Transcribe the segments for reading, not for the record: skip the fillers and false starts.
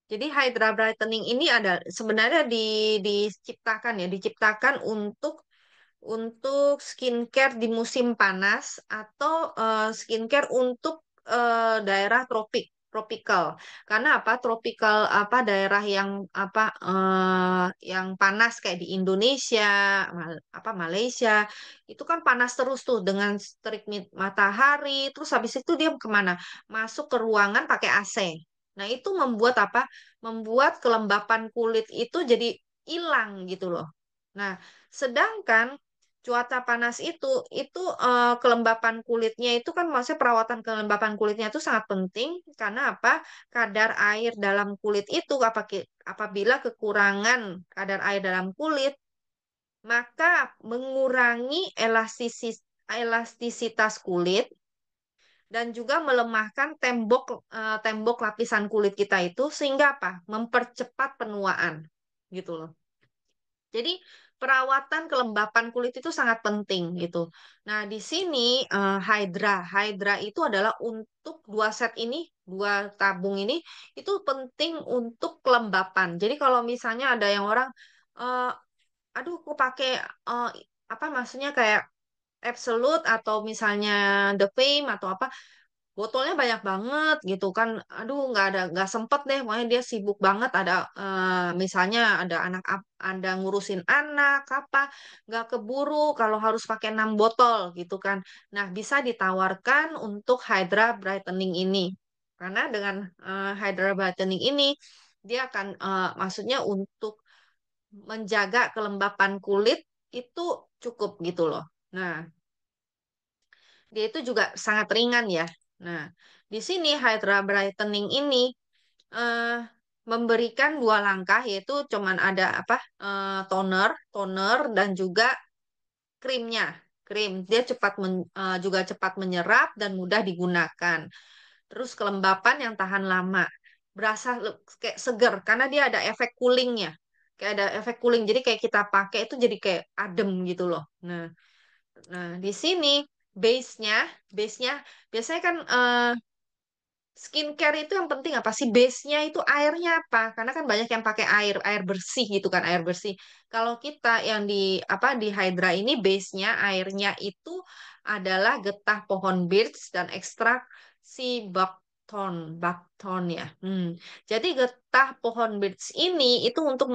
Jadi Hydra Brightening ini ada sebenarnya diciptakan ya, diciptakan untuk skincare di musim panas atau skincare untuk daerah tropical. Karena apa? Tropical apa daerah yang apa yang panas kayak di Indonesia, apa Malaysia, itu kan panas terus tuh dengan terik matahari. Terus habis itu dia kemana? Masuk ke ruangan pakai AC. Nah, itu membuat apa? Membuat kelembapan kulit itu jadi hilang gitu loh. Nah, sedangkan cuaca panas itu kelembapan kulitnya itu kan maksudnya perawatan kelembapan kulitnya itu sangat penting karena apa? Kadar air dalam kulit itu apabila kekurangan kadar air dalam kulit maka mengurangi elastisitas kulit dan juga melemahkan tembok lapisan kulit kita itu sehingga apa? Mempercepat penuaan gitu loh. Jadi perawatan kelembapan kulit itu sangat penting gitu. Nah, di sini Hydra itu adalah untuk dua set ini, dua tabung ini itu penting untuk kelembapan. Jadi kalau misalnya ada yang orang, eh, aduh, aku pakai eh, apa maksudnya kayak Absolute atau misalnya The Fame atau apa botolnya banyak banget gitu kan, aduh nggak sempet deh, pokoknya dia sibuk banget ada misalnya ada ngurusin anak apa, nggak keburu kalau harus pakai 6 botol gitu kan. Nah, bisa ditawarkan untuk Hydra Brightening ini karena dengan Hydra Brightening ini dia akan maksudnya untuk menjaga kelembapan kulit itu cukup gitu loh. Nah, dia itu juga sangat ringan ya. Nah, di sini Hydra Brightening ini eh, memberikan dua langkah yaitu cuman ada apa toner dan juga krimnya. Krim dia juga cepat menyerap dan mudah digunakan. Terus kelembapan yang tahan lama. Berasa kayak seger karena dia ada efek coolingnya. Kayak ada efek cooling. Jadi kayak kita pakai itu jadi kayak adem gitu loh. Nah, di sini base-nya, base-nya biasanya kan skincare itu yang penting apa sih? Base-nya itu airnya apa? Karena kan banyak yang pakai air bersih gitu kan, air bersih. Kalau kita yang di Hydra ini base-nya airnya itu adalah getah pohon birch dan ekstrak si buckthorn ya. Jadi getah pohon birch ini itu untuk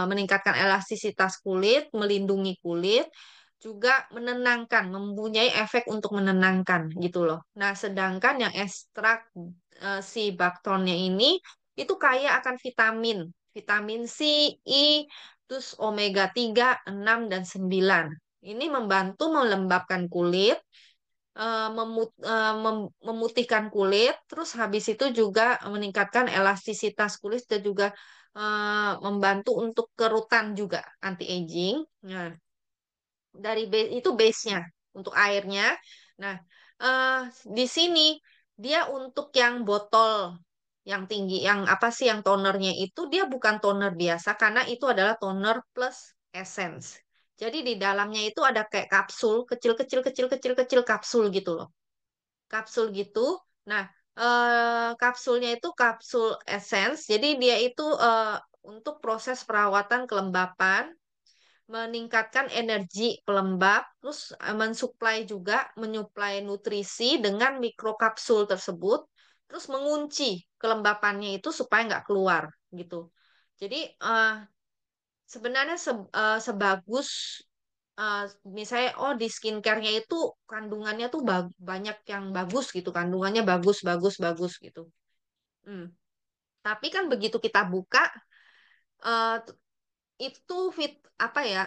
meningkatkan elastisitas kulit, melindungi kulit, juga menenangkan, mempunyai efek untuk menenangkan gitu loh. Nah, sedangkan yang ekstrak si buckthornnya ini itu kaya akan vitamin C, I, terus omega 3, 6, dan 9. Ini membantu melembabkan kulit, memutihkan kulit, terus habis itu juga meningkatkan elastisitas kulit dan juga membantu untuk kerutan juga anti-aging. Nah, itu base-nya untuk airnya. Nah, eh, di sini dia untuk yang botol yang tinggi, yang apa sih yang tonernya itu dia bukan toner biasa karena itu adalah toner plus essence. Jadi di dalamnya itu ada kayak kapsul kecil-kecil kecil-kecil kecil kapsul gitu loh. Kapsul gitu. Nah, kapsulnya itu kapsul essence. Jadi dia itu untuk proses perawatan kelembapan, meningkatkan energi pelembab, terus mensuplai juga menyuplai nutrisi dengan mikrokapsul tersebut, terus mengunci kelembapannya itu supaya nggak keluar gitu. Jadi sebenarnya sebagus eh, misalnya oh di skincare-nya itu kandungannya tuh banyak yang bagus gitu, kandungannya bagus bagus bagus gitu. Hmm. Tapi kan begitu kita buka eh, itu apa ya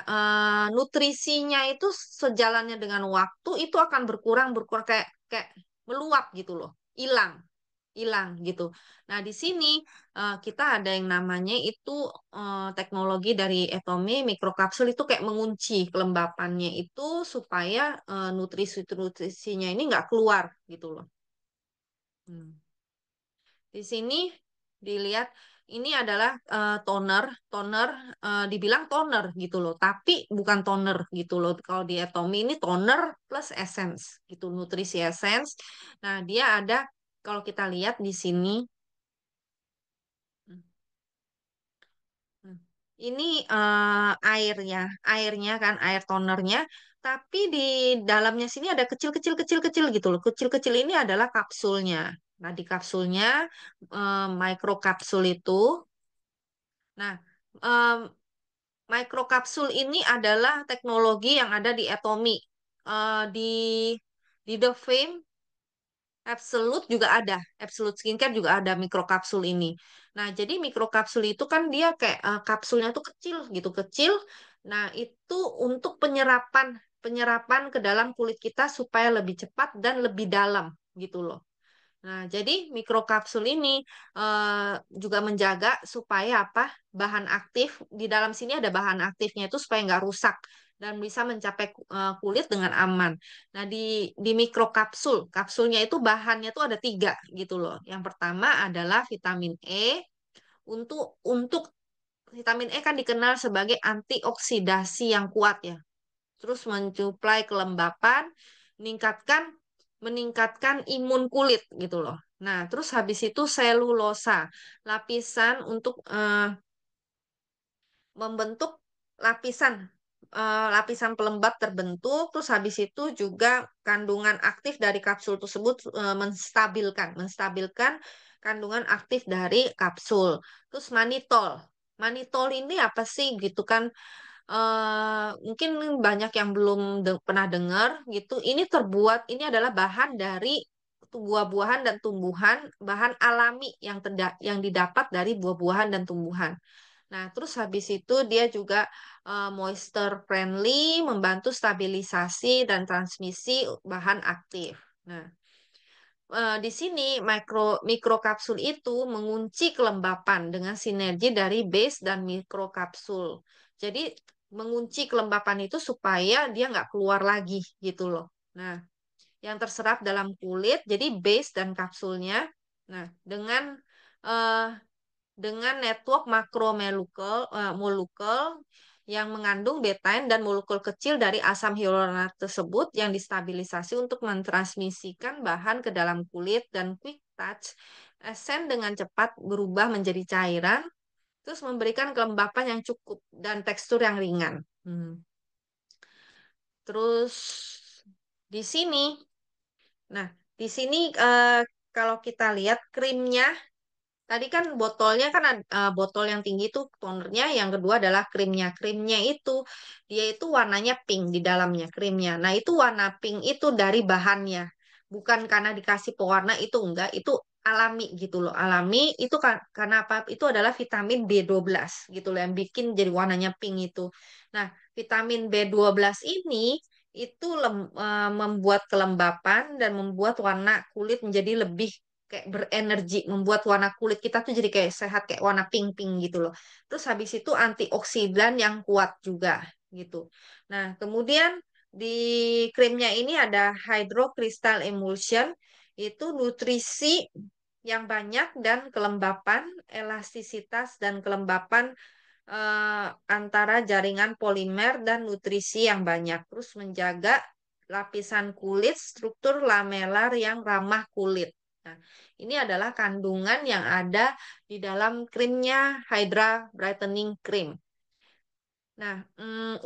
nutrisinya itu sejalannya dengan waktu itu akan berkurang berkurang kayak kayak meluap gitu loh, hilang hilang gitu. Nah, di sini kita ada yang namanya itu teknologi dari Atomy mikrokapsul itu kayak mengunci kelembapannya itu supaya nutrisi-nutrisinya ini nggak keluar gitu loh. Hmm. Di sini dilihat ini adalah toner, toner dibilang toner gitu loh, tapi bukan toner gitu loh. Kalau di Atomy ini toner plus essence gitu, nutrisi essence. Nah, dia ada kalau kita lihat di sini ini airnya, airnya kan air tonernya, tapi di dalamnya sini ada kecil-kecil kecil-kecil gitu loh. Kecil-kecil ini adalah kapsulnya. Nah, di kapsulnya mikrokapsul itu. Nah, em, mikrokapsul ini adalah teknologi yang ada di Atomy. Di The Fame Absolute juga ada, Absolute Skincare juga ada mikrokapsul ini. Nah, jadi mikrokapsul itu kan dia kayak kapsulnya tuh kecil gitu, kecil. Nah, itu untuk penyerapan penyerapan ke dalam kulit kita supaya lebih cepat dan lebih dalam gitu loh. Nah, jadi mikrokapsul ini juga menjaga supaya apa? Bahan aktif di dalam sini ada bahan aktifnya itu supaya nggak rusak dan bisa mencapai kulit dengan aman. Nah, di mikrokapsul, kapsulnya itu bahannya tuh ada tiga gitu loh. Yang pertama adalah vitamin E. Untuk vitamin E kan dikenal sebagai antioksidasi yang kuat ya. Terus mensuplai kelembapan, meningkatkan meningkatkan imun kulit gitu loh. Nah, terus habis itu selulosa, lapisan untuk membentuk lapisan lapisan pelembab terbentuk. Terus habis itu juga kandungan aktif dari kapsul tersebut menstabilkan kandungan aktif dari kapsul. Terus manitol. Manitol ini apa sih gitu kan? Mungkin banyak yang belum pernah dengar gitu. Ini adalah bahan dari buah-buahan dan tumbuhan, bahan alami yang didapat dari buah-buahan dan tumbuhan. Nah, terus habis itu dia juga moisture friendly, membantu stabilisasi dan transmisi bahan aktif. Nah, di sini mikrokapsul itu mengunci kelembapan dengan sinergi dari base dan mikrokapsul. Jadi mengunci kelembapan itu supaya dia nggak keluar lagi gitu loh. Nah, yang terserap dalam kulit, jadi base dan kapsulnya. Nah, eh, dengan network molekul yang mengandung betain dan molekul kecil dari asam hyaluronat tersebut yang distabilisasi untuk mentransmisikan bahan ke dalam kulit dan quick touch esen dengan cepat berubah menjadi cairan terus memberikan kelembapan yang cukup dan tekstur yang ringan. Terus di sini, nah di sini kalau kita lihat krimnya. Tadi kan botolnya kan botol yang tinggi itu tonernya, yang kedua adalah krimnya. Krimnya itu dia itu warnanya pink di dalamnya krimnya. Nah, itu warna pink itu dari bahannya. Bukan karena dikasih pewarna itu enggak, itu alami gitu loh. Alami itu kan karena apa? Itu adalah vitamin B12 gitu loh yang bikin jadi warnanya pink itu. Nah, vitamin B12 ini itu membuat kelembapan dan membuat warna kulit menjadi lebih kayak berenergi, membuat warna kulit kita tuh jadi kayak sehat, kayak warna pink-pink gitu loh. Terus habis itu antioksidan yang kuat juga gitu. Nah, kemudian di krimnya ini ada Hydro Crystal Emulsion, itu nutrisi yang banyak dan kelembapan, elastisitas dan kelembapan antara jaringan polimer dan nutrisi yang banyak. Terus menjaga lapisan kulit, struktur lamelar yang ramah kulit. Nah, ini adalah kandungan yang ada di dalam krimnya Hydra Brightening Cream. Nah,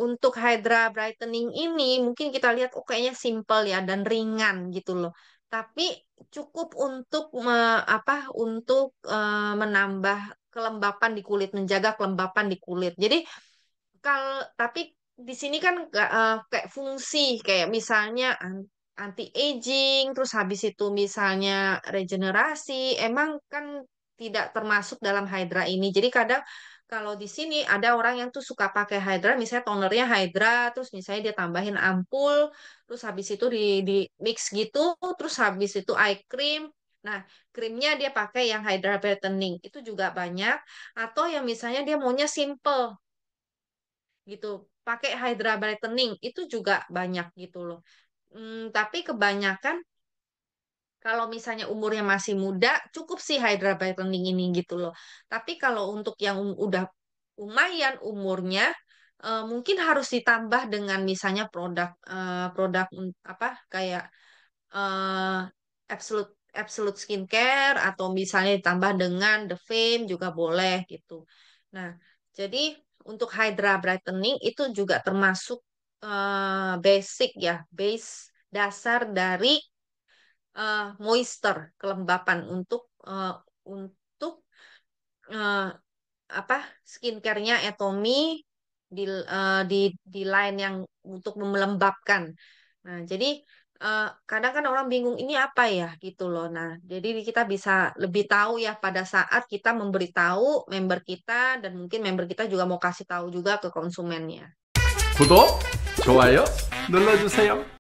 untuk Hydra Brightening ini mungkin kita lihat oh kayaknya simple ya dan ringan gitu loh. Tapi cukup untuk untuk menambah kelembapan di kulit, menjaga kelembapan di kulit. Jadi tapi di sini kan kayak fungsi kayak misalnya anti aging, terus habis itu misalnya regenerasi, emang kan tidak termasuk dalam Hydra ini. Jadi kadang kalau di sini ada orang yang tuh suka pakai Hydra, misalnya tonernya Hydra, terus misalnya dia tambahin ampul, terus habis itu di mix gitu, terus habis itu eye cream. Nah, krimnya dia pakai yang Hydra Brightening, itu juga banyak. Atau yang misalnya dia maunya simple, gitu pakai Hydra Brightening itu juga banyak gitu loh. Tapi kebanyakan kalau misalnya umurnya masih muda cukup sih Hydra Brightening ini gitu loh. Tapi kalau untuk yang udah lumayan umurnya mungkin harus ditambah dengan misalnya produk apa kayak eh, Absolute Absolute Skincare atau misalnya ditambah dengan The Fame juga boleh gitu. Nah, jadi untuk Hydra Brightening itu juga termasuk basic ya, base dasar dari moisture, kelembapan untuk eh, apa skincare-nya Atomy di line yang untuk melembabkan. Nah, jadi kadang kan orang bingung ini apa ya gitu loh. Nah, jadi kita bisa lebih tahu ya pada saat kita memberitahu member kita dan mungkin member kita juga mau kasih tahu juga ke konsumennya. 구독, 좋아요 눌러주세요.